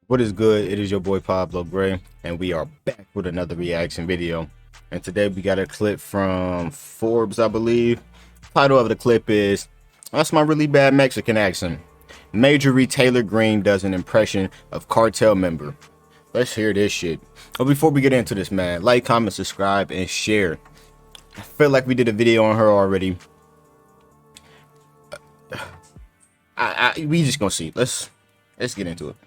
What is good? It is your boy PvbloGrey, and we are back with another reaction video. And today we got a clip from Forbes, I believe. Title of the clip is, "That's my really bad Mexican accent. Marjorie Greene does an impression of cartel member." Let's hear this shit. But before we get into this, man, like, comment, subscribe, and share. I feel like we did a video on her already. We just gonna see. Let's get into it.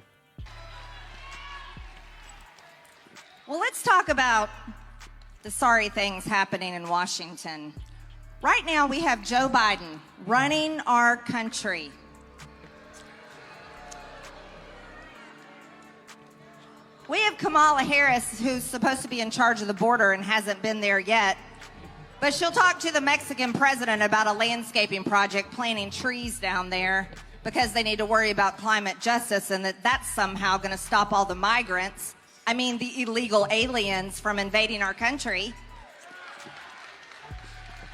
Well, let's talk about the sorry things happening in Washington. Right now, we have Joe Biden running our country. We have Kamala Harris, who's supposed to be in charge of the border and hasn't been there yet. But she'll talk to the Mexican president about a landscaping project, planting trees down there because they need to worry about climate justice and that's somehow going to stop all the migrants. I mean, the illegal aliens from invading our country.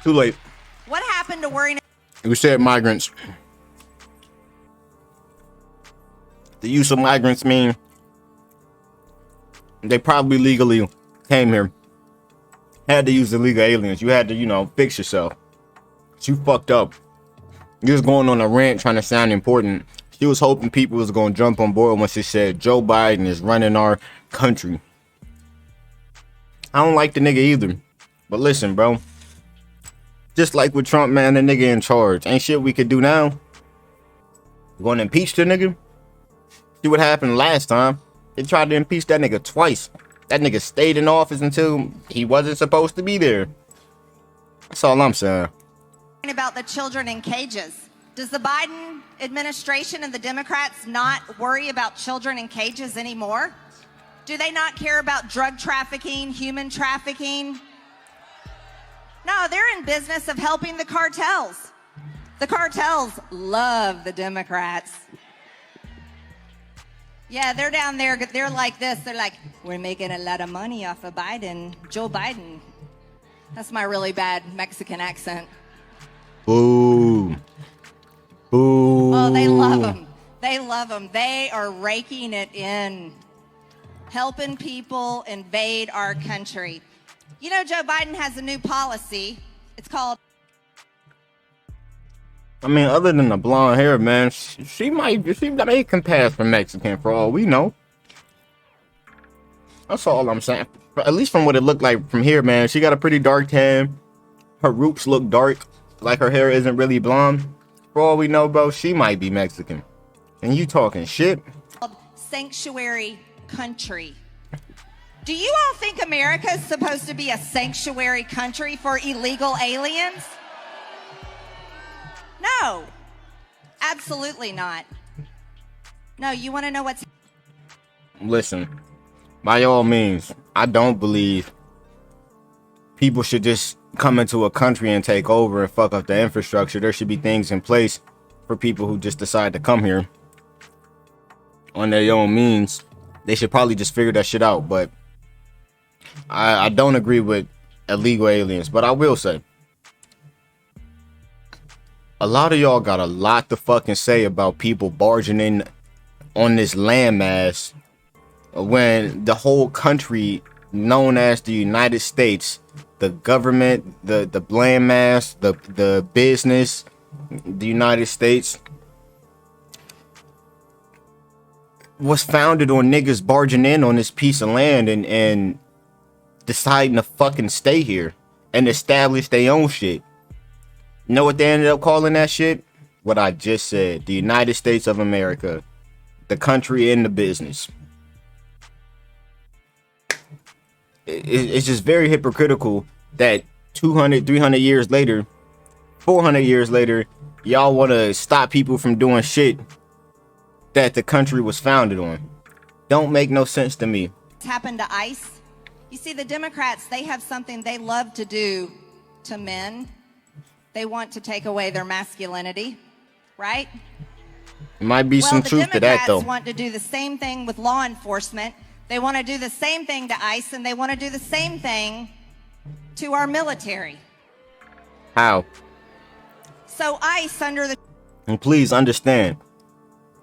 Too late. What happened to worrying? We said migrants. The use of migrants mean they probably legally came here. Had to use illegal aliens. You had to, fix yourself. You fucked up. You was going on a rant trying to sound important. She was hoping people was going to jump on board when she said Joe Biden is running our country. I don't like the nigga either. But listen, bro. Just like with Trump, man, the nigga in charge. Ain't shit we could do now. You going to impeach the nigga? See what happened last time. They tried to impeach that nigga twice. That nigga stayed in office until he wasn't supposed to be there. That's all I'm saying. About the children in cages. Does the Biden administration and the Democrats not worry about children in cages anymore? Do they not care about drug trafficking, human trafficking? No, they're in business of helping the cartels. The cartels love the Democrats. Yeah, they're down there, they're like this. They're like, we're making a lot of money off of Biden, Joe Biden. That's my really bad Mexican accent. Boo. Boo. Oh, they love them. They love them. They are raking it in, helping people invade our country. You know, Joe Biden has a new policy. It's called... I mean, other than the blonde hair, man, she may can pass for Mexican for all we know. That's all I'm saying. At least from what it looked like from here, man. She got a pretty dark tan. Her roots look dark. Like her hair isn't really blonde. For all we know, bro, she might be Mexican. And you talking shit? Sanctuary country. Do you all think America is supposed to be a sanctuary country for illegal aliens? No, absolutely not. No, you want to know what's... Listen, by all means, I don't believe people should just come into a country and take over and fuck up the infrastructure. There should be things in place for people who just decide to come here on their own means. They should probably just figure that shit out. But I don't agree with illegal aliens. But I will say, a lot of y'all got a lot to fucking say about people barging in on this landmass when the whole country known as the United States, the government, the landmass, the business, the United States was founded on niggas barging in on this piece of land and deciding to fucking stay here and establish their own shit. You know what they ended up calling that shit? What I just said. The United States of America. The country and the business. It's just very hypocritical that 200, 300 years later, 400 years later, y'all want to stop people from doing shit that the country was founded on. Don't make no sense to me. It's happened to ICE. You see, the Democrats, they have something they love to do to men. They want to take away their masculinity, right? Might be some truth to that, though. The Democrats want to do the same thing with law enforcement. They want to do the same thing to ICE, and they want to do the same thing to our military. How? So ICE under the... And please understand,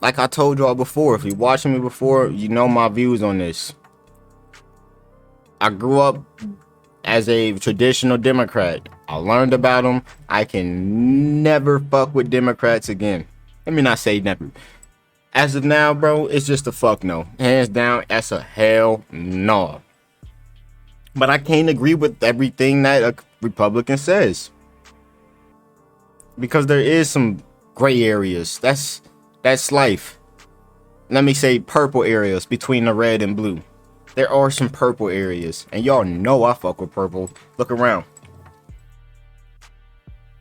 like I told y'all before, if you watching me before, you know my views on this. I grew up as a traditional Democrat. I learned about them. I can never fuck with Democrats again. Let me not say never. As of now, bro, it's just a fuck no. Hands down, that's a hell no. But I can't agree with everything that a Republican says. Because there is some gray areas. That's life. Let me say purple areas between the red and blue. There are some purple areas. And y'all know I fuck with purple. Look around.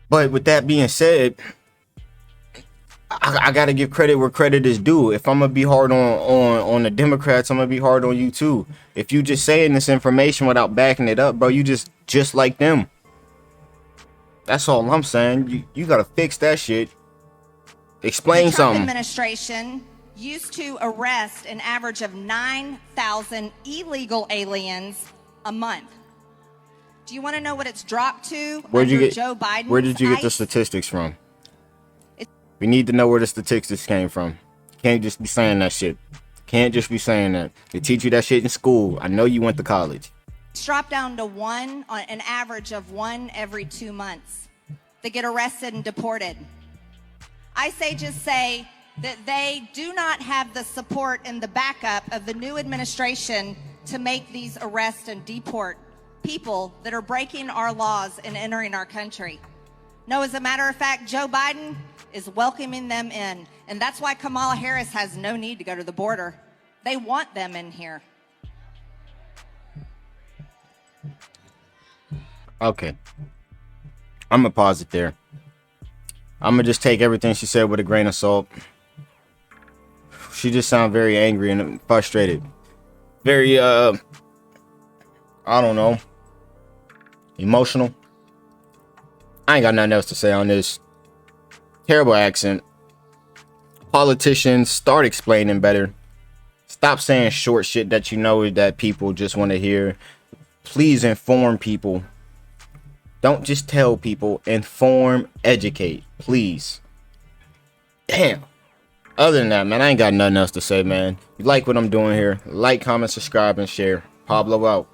But with that being said, I gotta give credit where credit is due. If I'm gonna be hard on the Democrats, I'm gonna be hard on you too. If you just saying this information without backing it up, bro, you just like them. That's all I'm saying. You gotta fix that shit. Explain the Trump something. administration used to arrest an average of 9,000 illegal aliens a month. Do you want to know what it's dropped to under Joe Biden? Where did you get the statistics from? We need to know where the statistics came from. Can't just be saying that shit. Can't just be saying that. They teach you that shit in school. I know you went to college. It's dropped down to one, on an average of one every 2 months. They get arrested and deported. I just say that they do not have the support and the backup of the new administration to make these arrests and deport people that are breaking our laws and entering our country. No, as a matter of fact, Joe Biden is welcoming them in. And that's why Kamala Harris has no need to go to the border. They want them in here. Okay. I'm gonna pause it there. I'm gonna just take everything she said with a grain of salt. She just sounded very angry and frustrated. Very, I don't know, emotional. I ain't got nothing else to say on this. Terrible accent. Politicians, start explaining better. Stop saying short shit that you know that people just want to hear. Please inform people. Don't just tell people. Inform, educate, please. Damn. Other than that, man, I ain't got nothing else to say, man. You like what I'm doing here? Like, comment, subscribe, and share. Pablo out.